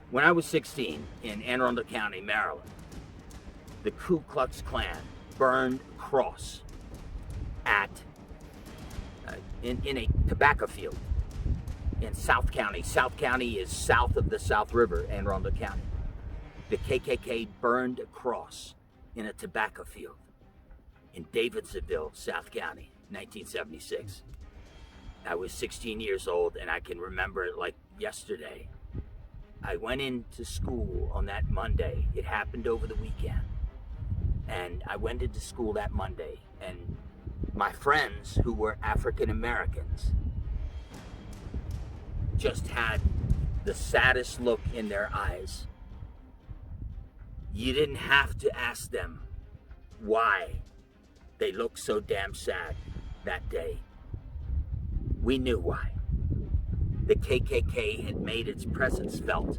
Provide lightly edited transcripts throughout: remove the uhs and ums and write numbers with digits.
When I was 16 in Anne Arundel County, Maryland, the Ku Klux Klan burned a cross at in a tobacco field in South County. South County is south of the South River, Anne Arundel County. The KKK burned a cross in a tobacco field in Davidsonville, South County, 1976. I was 16 years old, and I can remember it like yesterday. I went into school on that Monday. It happened over the weekend. And I went into school that Monday, and my friends who were African Americans just had the saddest look in their eyes. You didn't have to ask them why they looked so damn sad that day. We knew why. The KKK had made its presence felt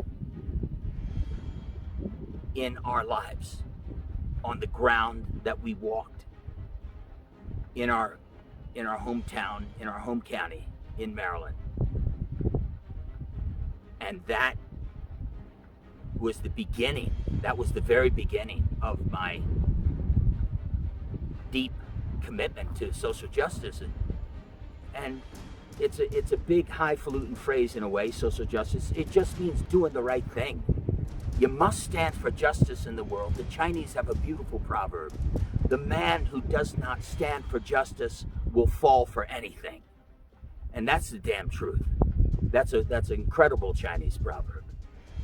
in our lives, on the ground that we walked, in our hometown, in our home county, in Maryland. And that was the beginning. That was the very beginning of my deep commitment to social justice. And it's a big highfalutin phrase in a way, social justice. It just means doing the right thing. You must stand for justice in the world. The Chinese have a beautiful proverb. The man who does not stand for justice will fall for anything. And that's the damn truth. That's an incredible Chinese proverb.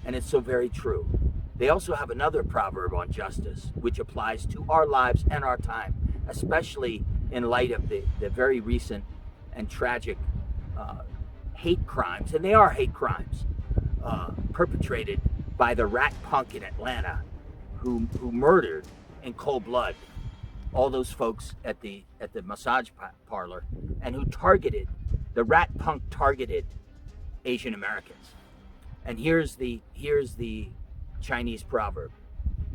And it's so very true. They also have another proverb on justice, which applies to our lives and our time, especially in light of the very recent and tragic hate crimes, and they are hate crimes, perpetrated by the rat punk in Atlanta who murdered in cold blood all those folks at the massage parlor, and who targeted, the rat punk targeted Asian Americans. And here's the Chinese proverb,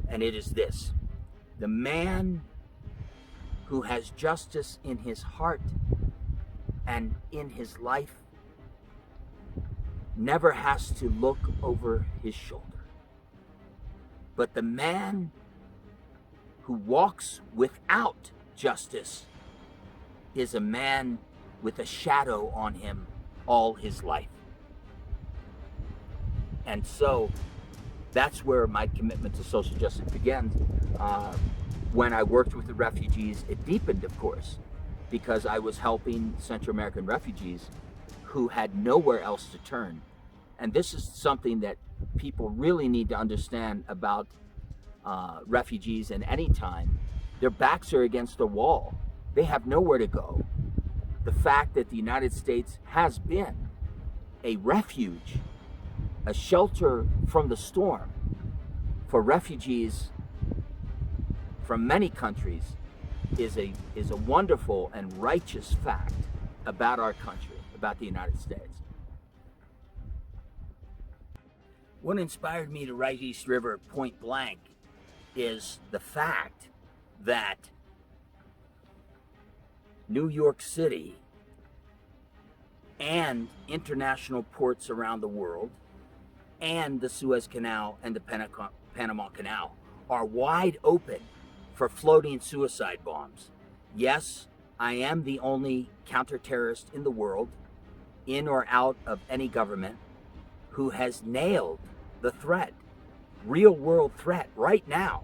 and it is this: the man who has justice in his heart and in his life never has to look over his shoulder. But the man who walks without justice is a man with a shadow on him all his life. And so that's where my commitment to social justice began. When I worked with the refugees, it deepened, of course, because I was helping Central American refugees who had nowhere else to turn. And this is something that people really need to understand about refugees in any time. Their backs are against the wall. They have nowhere to go. The fact that the United States has been a refuge, a shelter from the storm for refugees from many countries is a wonderful and righteous fact about our country, about the United States. What inspired me to write East River point blank is the fact that New York City and international ports around the world and the Suez Canal and the Panama Canal are wide open for floating suicide bombs. Yes, I am the only counter-terrorist in the world, in or out of any government, who has nailed the threat, real world threat right now,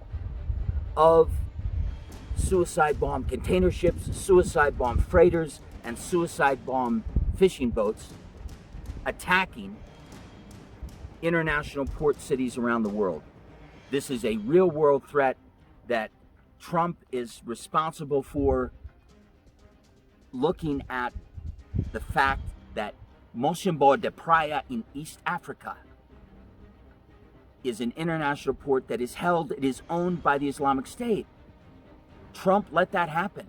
of suicide bomb container ships, suicide bomb freighters, and suicide bomb fishing boats attacking international port cities around the world. This is a real world threat that Trump is responsible for, looking at the fact that Mosimbo de Praia in East Africa is an international port that is held, it is owned by the Islamic State. Trump let that happen.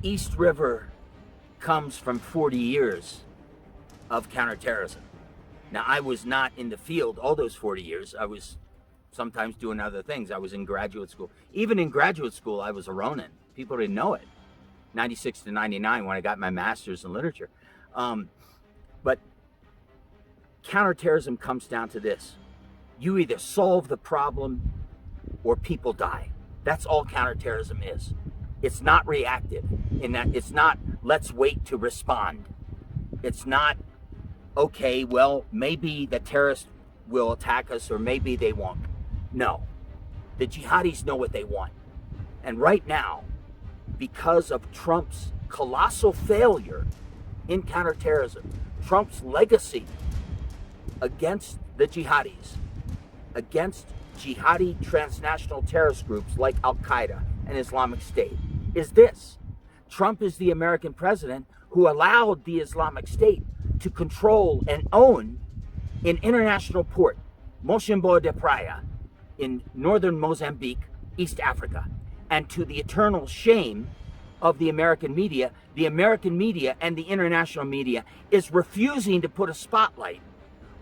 East River comes from 40 years of counterterrorism. Now, I was not in the field all those 40 years. I was sometimes doing other things. I was in graduate school. Even in graduate school, I was a Ronin. People didn't know it. 96 to 99 when I got my master's in literature. But Counterterrorism comes down to this. You either solve the problem or people die. That's all counterterrorism is. It's not reactive in that it's not, let's wait to respond. It's not, okay, well, maybe the terrorists will attack us or maybe they won't. No. The jihadis know what they want. And right now, because of Trump's colossal failure in counterterrorism, Trump's legacy against the jihadis, against jihadi transnational terrorist groups like Al-Qaeda and Islamic State, is this. Trump is the American president who allowed the Islamic State to control and own an international port, Mocimboa de Praia, in northern Mozambique, East Africa. And to the eternal shame of the American media and the international media is refusing to put a spotlight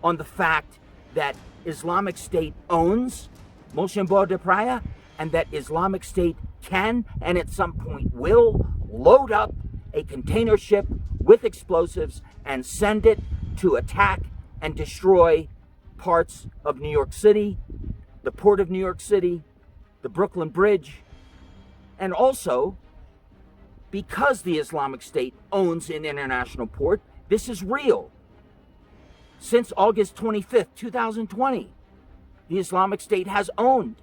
on the fact that Islamic State owns Mocimboa de Praia and that Islamic State can and at some point will load up a container ship with explosives and send it to attack and destroy parts of New York City, the Port of New York City, the Brooklyn Bridge, and also because the Islamic State owns an international port, this is real. Since August 25th, 2020, the Islamic State has owned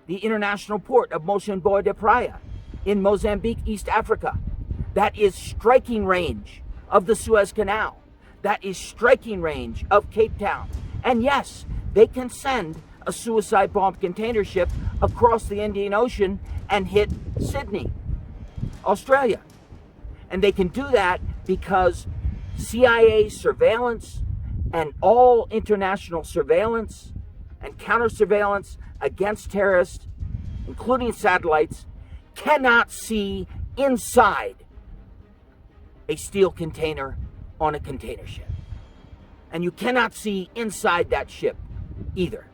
the international port of Mocimboa de Praia in Mozambique, East Africa. That is striking range of the Suez Canal. That is striking range of Cape Town. And yes, they can send a suicide bomb container ship across the Indian Ocean and hit Sydney, Australia. And they can do that because CIA surveillance and all international surveillance and counter-surveillance against terrorists, including satellites, cannot see inside a steel container on a container ship. And you cannot see inside that ship either.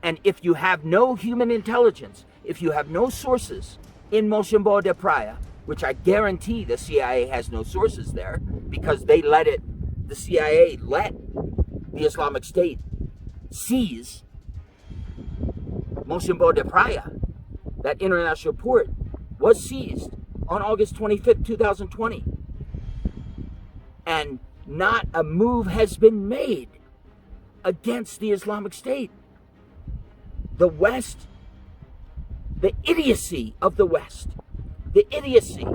And if you have no human intelligence, if you have no sources in Mocimboa de Praia, which I guarantee the CIA has no sources there because the CIA let the Islamic State seize Mocimboa de Praia. That international port was seized on August 25th, 2020. And not a move has been made against the Islamic State. The West, the idiocy of the West, the idiocy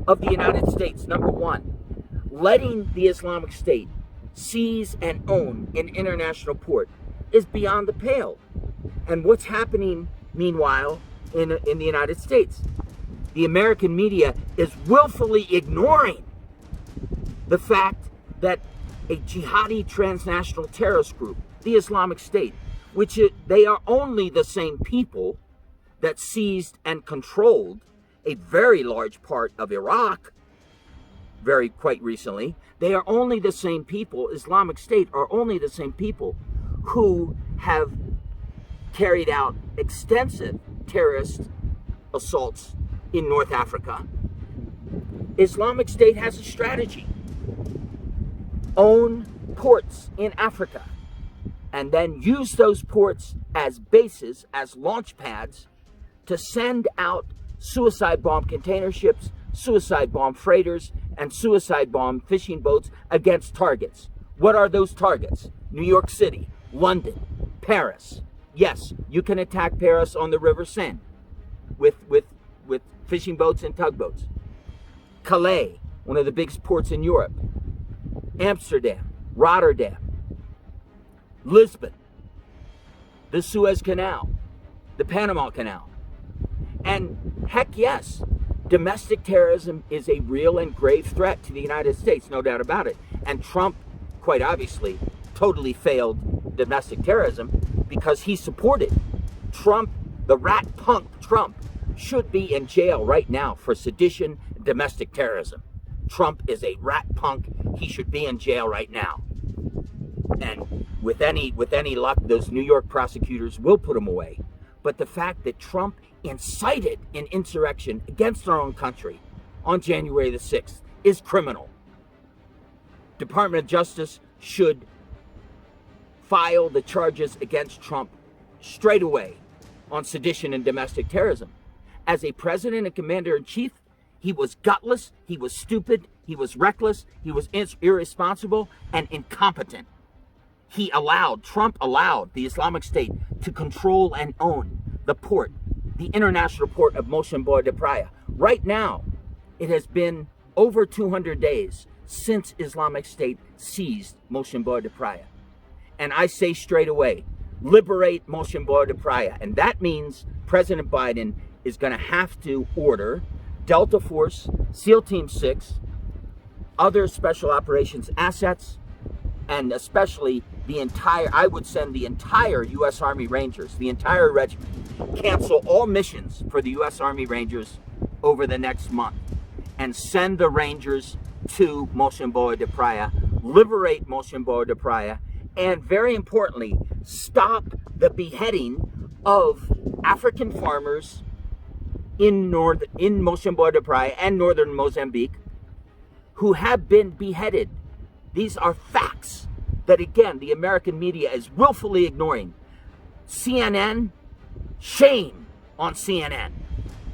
of the United States, number one, letting the Islamic State seize and own an international port is beyond the pale. And what's happening, meanwhile, in the United States? The American media is willfully ignoring the fact that a jihadi transnational terrorist group, the Islamic State, they are only the same people that seized and controlled a very large part of Iraq quite recently. They are only the same people, Islamic State are only the same people who have carried out extensive terrorist assaults in North Africa. Islamic State has a strategy. Own ports in Africa and then use those ports as bases, as launch pads to send out suicide bomb container ships, suicide bomb freighters, and suicide bomb fishing boats against targets. What are those targets? New York City, London, Paris. Yes, you can attack Paris on the River Seine with fishing boats and tugboats. Calais, one of the biggest ports in Europe. Amsterdam, Rotterdam, Lisbon, the Suez Canal, the Panama Canal. And heck yes, domestic terrorism is a real and grave threat to the United States, no doubt about it. And Trump, quite obviously, totally failed domestic terrorism because he supported Trump. The rat punk Trump should be in jail right now for sedition and domestic terrorism. Trump is a rat punk. He should be in jail right now. And with any luck, those New York prosecutors will put him away. But the fact that Trump incited an insurrection against our own country on January the 6th is criminal. Department of Justice should file the charges against Trump straight away on sedition and domestic terrorism. As a president and commander-in-chief, he was gutless, he was stupid, he was reckless, he was irresponsible and incompetent. Trump allowed the Islamic State to control and own the port, the international port of Mocimboa de Praia. Right now, it has been over 200 days since Islamic State seized Mocimboa de Praia. And I say straight away, liberate Mocimboa de Praia. And that means President Biden is going to have to order Delta Force, SEAL Team 6, other special operations assets, and especially I would send the entire U.S. Army Rangers, the entire regiment, cancel all missions for the U.S. Army Rangers over the next month, and send the Rangers to Mocimboa de Praia, liberate Mocimboa de Praia, and very importantly, stop the beheading of African farmers in Mocimboa de Praia and northern Mozambique who have been beheaded. These are facts that, again, the American media is willfully ignoring. CNN, shame on CNN.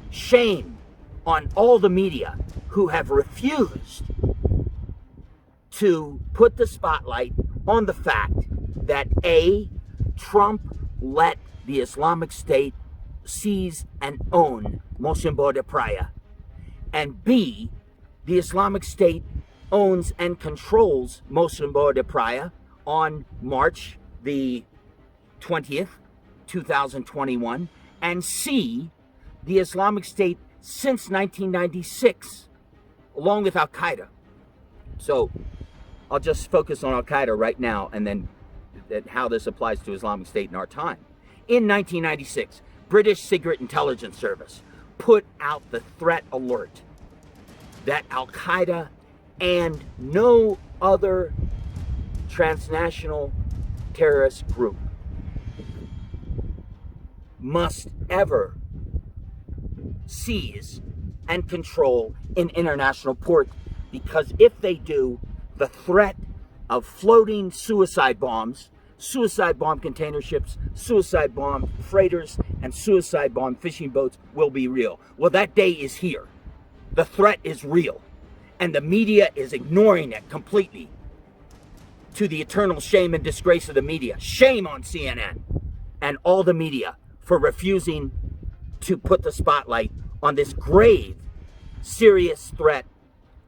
Shame on all the media who have refused to put the spotlight on the fact that A, Trump let the Islamic State seize and own Mocimboa de Praia, and B, the Islamic State owns and controls Mocimboa de Praia on March the 20th, 2021, and C, the Islamic State since 1996, along with Al-Qaeda. So I'll just focus on Al-Qaeda right now and then how this applies to Islamic State in our time. In 1996, British Secret Intelligence Service put out the threat alert that Al-Qaeda and no other transnational terrorist group must ever seize and control an international port, because if they do, the threat of floating suicide bomb container ships, suicide bomb freighters, and suicide bomb fishing boats will be real. Well, that day is here. The threat is real, and the media is ignoring it completely, to the eternal shame and disgrace of the media. Shame on CNN and all the media for refusing to put the spotlight on this grave, serious threat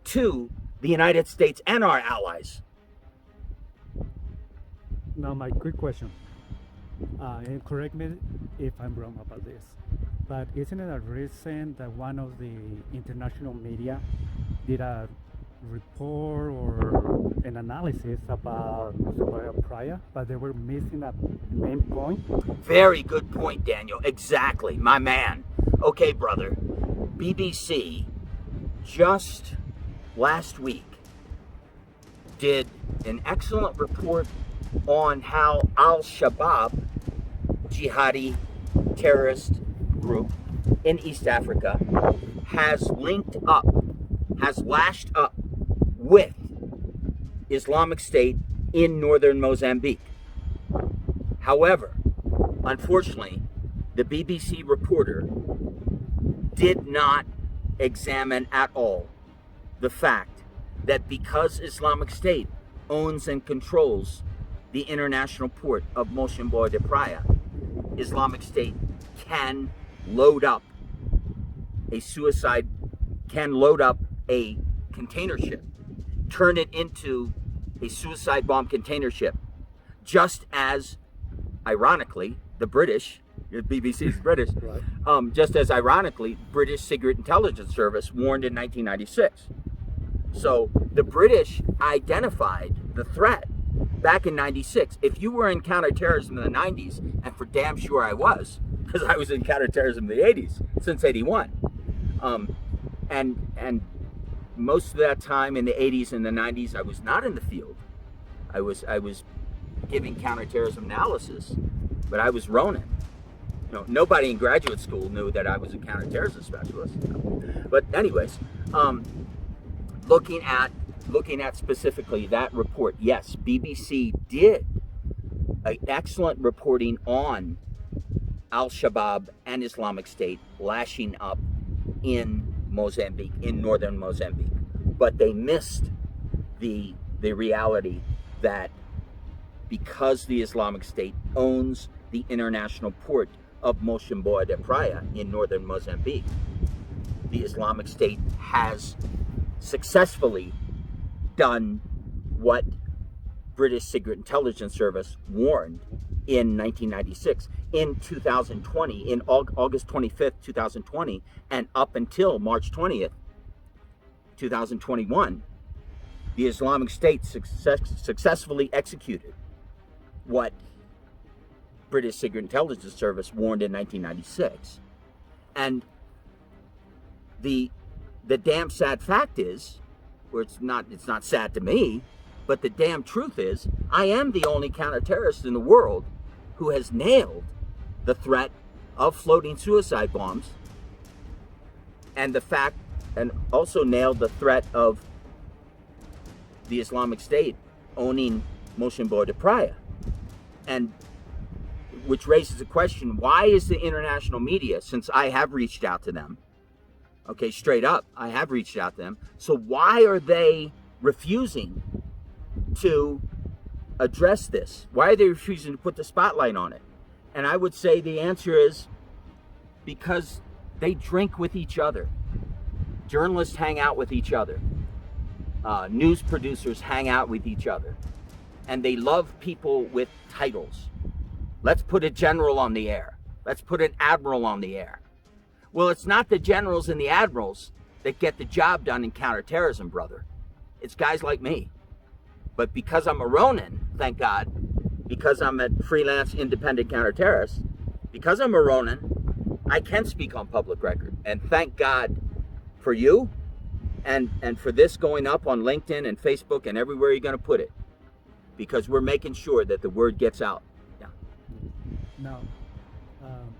to the United States and our allies. Now, my quick question, and correct me if I'm wrong about this, but isn't it a recent that one of the international media did a report or an analysis about Mocimboa Praia, but they were missing a main point? Very good point, Daniel. Exactly, my man. Okay, brother. BBC just last week did an excellent report on how Al-Shabaab, jihadi terrorist group in East Africa, has lashed up with Islamic State in northern Mozambique. However, unfortunately, the BBC reporter did not examine at all the fact that because Islamic State owns and controls the international port of Mocimboa de Praia, Islamic State can load up a container ship, turn it into a suicide bomb container ship, just as, ironically, the BBC is British, right. Just as ironically, British Secret Intelligence Service warned in 1996. So the British identified the threat back in 96. If you were in counterterrorism in the 90s, and for damn sure I was, because I was in counterterrorism in the 80s, since 81. And most of that time in the 80s and the 90s, I was not in the field. I was giving counterterrorism analysis, but I was Ronin. You know, nobody in graduate school knew that I was a counterterrorism specialist. But anyways, looking at specifically that report, yes, BBC did excellent reporting on Al-Shabaab and Islamic State lashing up in Mozambique, in northern Mozambique. But they missed the reality that because the Islamic State owns the international port of Mocimboa de Praia in northern Mozambique, the Islamic State has successfully done what British Secret Intelligence Service warned in 1996. In 2020, in August 25th, 2020, and up until March 20th, 2021, the Islamic State successfully executed what British Secret Intelligence Service warned in 1996. And the damn sad fact is, or it's not sad to me, but the damn truth is, I am the only counterterrorist in the world who has nailed the threat of floating suicide bombs, and also nailed the threat of the Islamic State owning Mocimboa de Praia. And which raises the question, why is the international media, since I have reached out to them, okay, straight up, I have reached out to them, so why are they refusing to address this? Why are they refusing to put the spotlight on it? And I would say the answer is because they drink with each other. Journalists hang out with each other. News producers hang out with each other. And they love people with titles. Let's put a general on the air. Let's put an admiral on the air. Well, it's not the generals and the admirals that get the job done in counterterrorism, brother. It's guys like me. But because I'm a Ronin, thank God, because I'm a freelance independent counterterrorist, because I'm a Ronin, I can speak on public record. And thank God for you and for this going up on LinkedIn and Facebook and everywhere you're going to put it. Because we're making sure that the word gets out. Yeah. Now,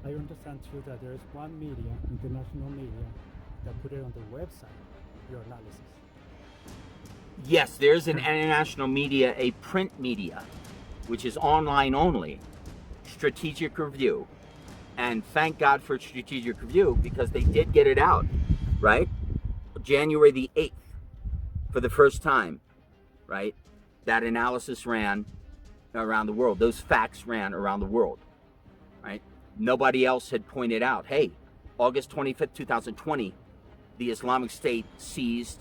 I understand too that there is one media, international media, that put it on their website, your analysis. Yes, there's an international media, a print media, which is online only, Strategic Review. And thank God for Strategic Review, because they did get it out, right? January the 8th, for the first time, right? That analysis ran around the world. Those facts ran around the world, right? Nobody else had pointed out, hey, August 25th, 2020, the Islamic State seized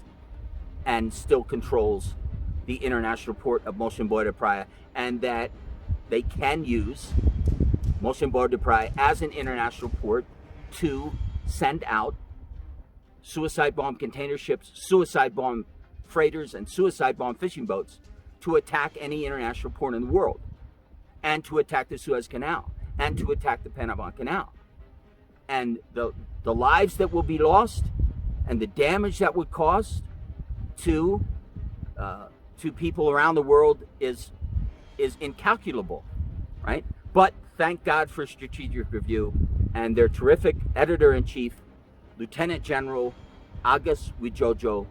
and still controls the international port of Mocimboa de Praia, and that they can use Mocimboa de Praia as an international port to send out suicide bomb container ships, suicide bomb freighters, and suicide bomb fishing boats to attack any international port in the world, and to attack the Suez Canal, and to attack the Panama Canal. And the lives that will be lost and the damage that would cause to people around the world is incalculable, right? But thank God for Strategic Review and their terrific editor-in-chief, Lieutenant General Agus Wijojo,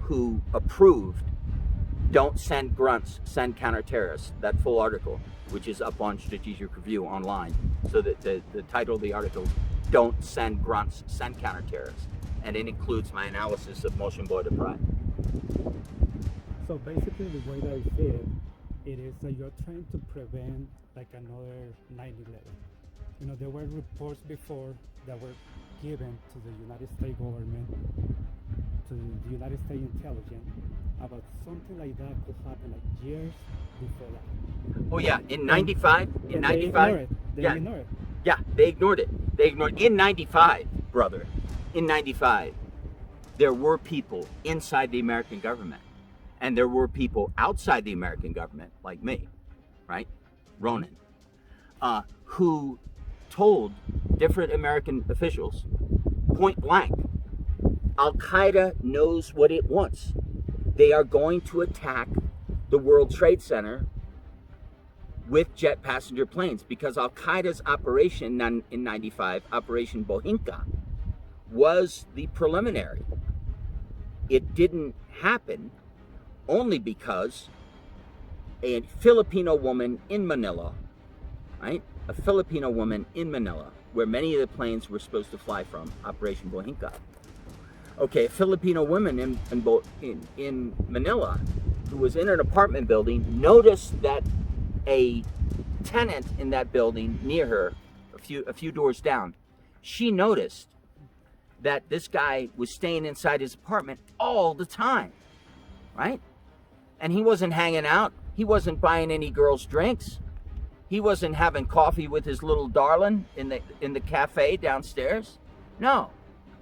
who approved "Don't Send Grunts, Send Counter-Terrorists," that full article, which is up on Strategic Review online. So that the title of the article, "Don't Send Grunts, Send Counter-Terrorists," and it includes my analysis of Mocimboa de Praia. So basically, the way that I see it, it is that you're trying to prevent like another 9/11. You know, there were reports before that were given to the United States government, to the United States intelligence, about something like that could happen like years before that. Oh yeah, in 95, They ignore it. They ignore it. Yeah, they ignored it. They ignored in 95, brother. In 95, there were people inside the American government, and there were people outside the American government, like me, right, Ronan, who told different American officials, point blank, Al-Qaeda knows what it wants. They are going to attack the World Trade Center with jet passenger planes, because Al-Qaeda's operation in 95, Operation Bohinka, was the preliminary. It didn't happen only because a Filipino woman in Manila, right? A Filipino woman in Manila, where many of the planes were supposed to fly from, Operation Bohinka. Okay, a Filipino woman in Manila, who was in an apartment building, noticed that a tenant in that building near her, a few doors down, she noticed that this guy was staying inside his apartment all the time, right? And he wasn't hanging out. He wasn't buying any girls' drinks. He wasn't having coffee with his little darling in the cafe downstairs. No,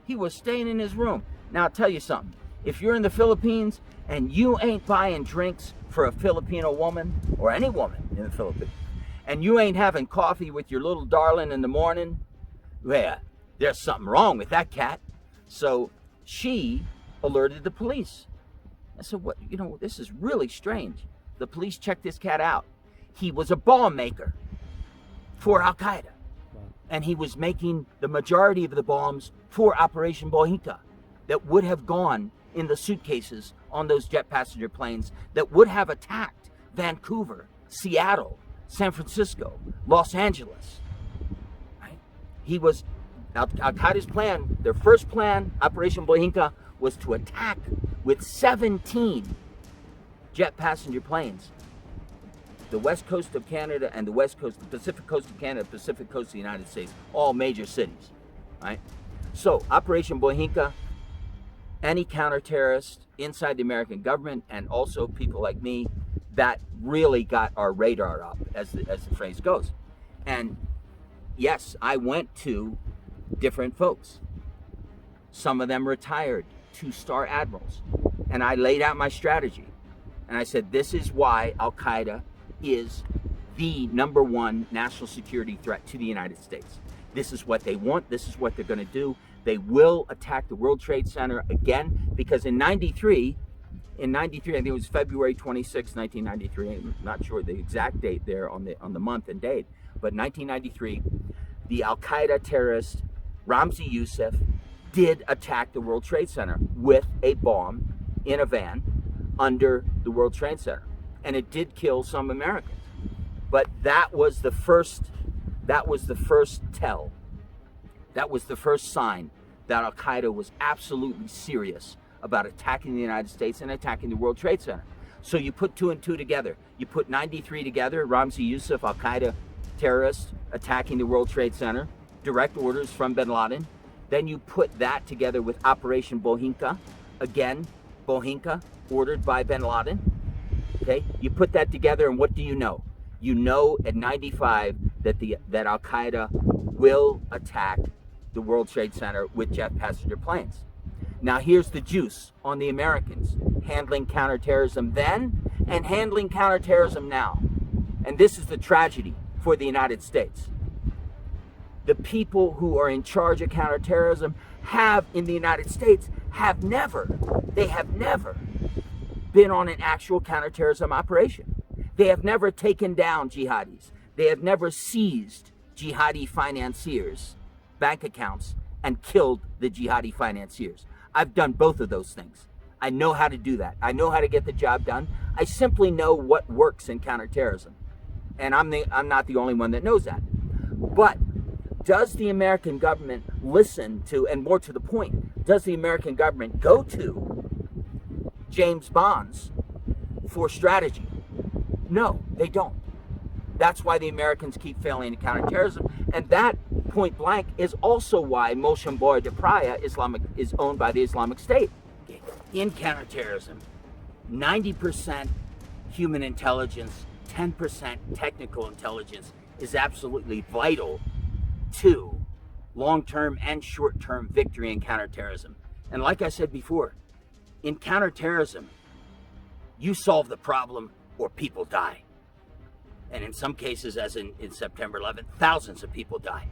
he was staying in his room. Now, I'll tell you something. If you're in the Philippines and you ain't buying drinks for a Filipino woman, or any woman in the Philippines, and you ain't having coffee with your little darling in the morning, well, there's something wrong with that cat. So she alerted the police. I said, what, this is really strange. The police checked this cat out. He was a bomb maker for Al-Qaeda. Wow. And he was making the majority of the bombs for Operation Bohinka that would have gone in the suitcases on those jet passenger planes that would have attacked Vancouver, Seattle, San Francisco, Los Angeles. Right? He was, Al-Qaeda's plan, their first plan, Operation Bohinka, was to attack with 17 jet passenger planes the west coast of Canada and the Pacific coast of Canada, Pacific coast of the United States, all major cities, right? So Operation Bohinka, any counter-terrorist inside the American government, and also people like me, that really got our radar up, as the phrase goes. And yes, I went to different folks. Some of them retired 2-star admirals. And I laid out my strategy. And I said, this is why Al-Qaeda is the #1 national security threat to the United States. This is what they want. This is what they're going to do. They will attack the World Trade Center again, because in 93, I think it was February 26, 1993, I'm not sure the exact date there on the month and date, but 1993, the Al-Qaeda terrorist Ramzi Youssef did attack the World Trade Center with a bomb in a van under the World Trade Center. And it did kill some Americans. But that was the first tell. That was the first sign that Al-Qaeda was absolutely serious about attacking the United States and attacking the World Trade Center. So you put 2 and 2 together. You put 93 together, Ramzi Youssef, Al-Qaeda terrorist, attacking the World Trade Center, direct orders from bin Laden. Then you put that together with Operation Bohinka. Again, Bohinka, ordered by bin Laden. Okay, you put that together, and what do you know? You know at 95 that Al-Qaeda will attack the World Trade Center with jet passenger planes. Now here's the juice on the Americans handling counterterrorism then and handling counterterrorism now. And this is the tragedy for the United States. The people who are in charge of counterterrorism in the United States have never been on an actual counterterrorism operation. They have never taken down jihadis. They have never seized jihadi financiers' bank accounts and killed the jihadi financiers. I've done both of those things. I know how to do that. I know how to get the job done. I simply know what works in counterterrorism. And I'm not the only one that knows that. But does the American government listen to, and more to the point, does the American government go to James Bonds for strategy? No, they don't. That's why the Americans keep failing in counterterrorism. And that, point blank, is also why Moshamboy de Praia is owned by the Islamic State. In counterterrorism, 90% human intelligence, 10% technical intelligence is absolutely vital to long-term and short-term victory in counterterrorism. And like I said before, in counterterrorism, you solve the problem or people die. And in some cases, as in September 11th, thousands of people die.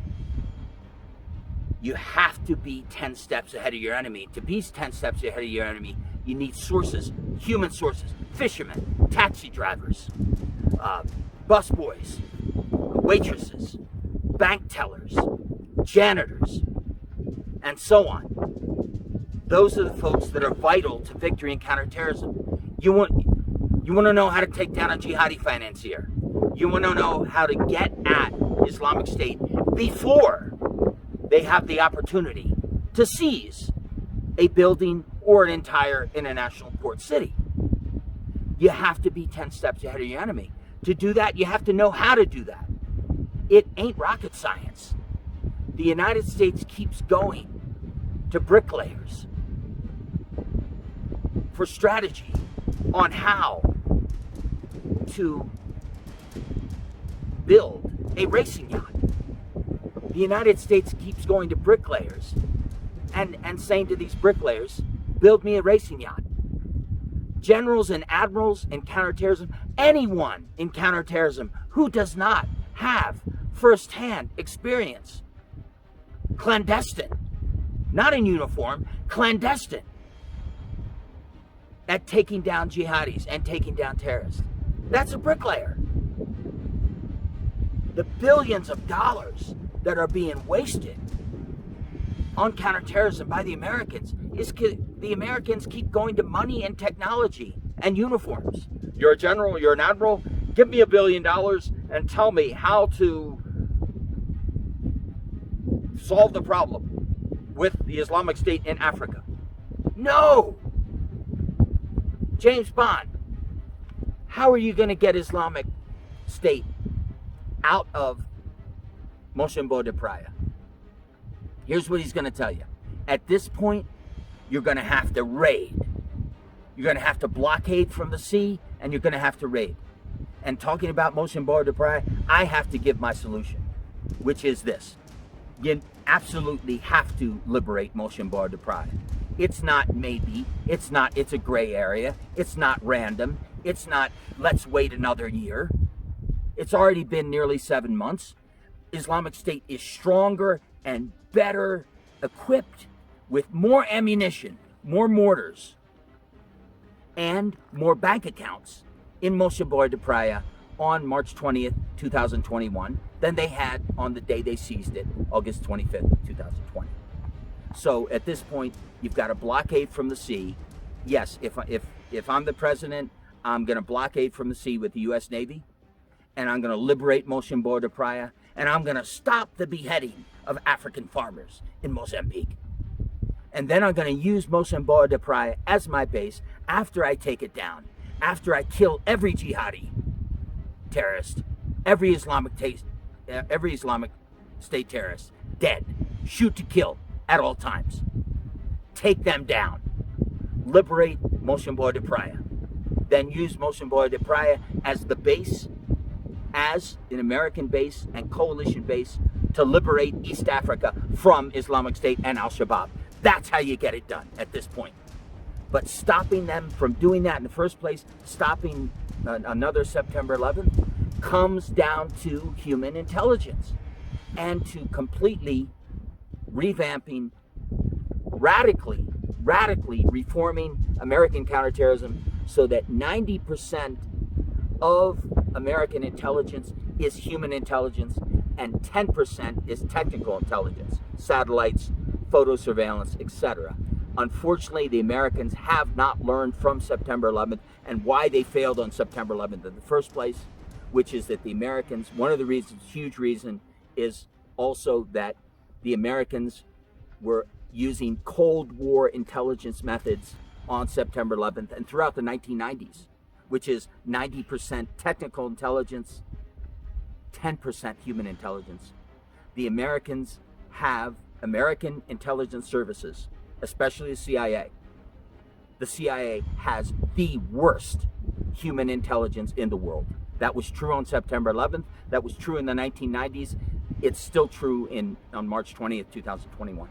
You have to be 10 steps ahead of your enemy. To be 10 steps ahead of your enemy, you need sources, human sources, fishermen, taxi drivers, busboys, waitresses, bank tellers, janitors, and so on. Those are the folks that are vital to victory in counterterrorism. You You want to know how to take down a jihadi financier. You want to know how to get at Islamic State before they have the opportunity to seize a building or an entire international port city. You have to be 10 steps ahead of your enemy. To do that, you have to know how to do that. It ain't rocket science. The United States keeps going to bricklayers for strategy on how to build a racing yacht. The United States keeps going to bricklayers and saying to these bricklayers, build me a racing yacht. Generals and admirals in counterterrorism, anyone in counterterrorism who does not have first-hand experience, clandestine, not in uniform, clandestine, at taking down jihadis and taking down terrorists. That's a bricklayer. The billions of dollars that are being wasted on counterterrorism by the Americans is the Americans keep going to money and technology and uniforms. You're a general, you're an admiral, give me $1 billion and tell me how to solve the problem with the Islamic State in Africa. No! James Bond, how are you going to get Islamic State out of Mochambeau de Praia? Here's what he's going to tell you. At this point, you're going to have to raid. You're going to have to blockade from the sea, and you're going to have to raid. And talking about Mochambeau de Praia, I have to give my solution, which is this. You absolutely have to liberate Mochambeau de Praia. It's not maybe, it's a gray area, it's not random, it's not let's wait another year. It's already been nearly 7 months. Islamic State is stronger and better equipped with more ammunition, more mortars, and more bank accounts in Mochambeau de Praia on March 20th, 2021 than they had on the day they seized it, August 25th, 2020. So at this point, you've got a blockade from the sea. Yes, if I'm the president, I'm going to blockade from the sea with the U.S. Navy, and I'm going to liberate Mochambeau de Praia, and I'm going to stop the beheading of African farmers in Mozambique. And then I'm going to use Mochambeau de Praia as my base after I take it down, after I kill every jihadi terrorist, every Islamic State terrorist, dead, shoot to kill at all times. Take them down. Liberate Mochambeau de Praia. Then use Mochambeau de Praia as the base, as an American base and coalition base to liberate East Africa from Islamic State and Al-Shabaab. That's how you get it done at this point. But stopping them from doing that in the first place, stopping another September 11th, comes down to human intelligence and to completely revamping, radically reforming American counterterrorism so that 90% of American intelligence is human intelligence and 10% is technical intelligence, satellites, photo surveillance, etc. Unfortunately, the Americans have not learned from September 11th and why they failed on September 11th in the first place, which is that the Americans, one of the reasons, huge reason, is also that the Americans were using Cold War intelligence methods on September 11th and throughout the 1990s, which is 90% technical intelligence, 10% human intelligence. The Americans have American intelligence services, especially the CIA. The CIA has the worst human intelligence in the world. That was true on September 11th. That was true in the 1990s. It's still true on March 20th, 2021.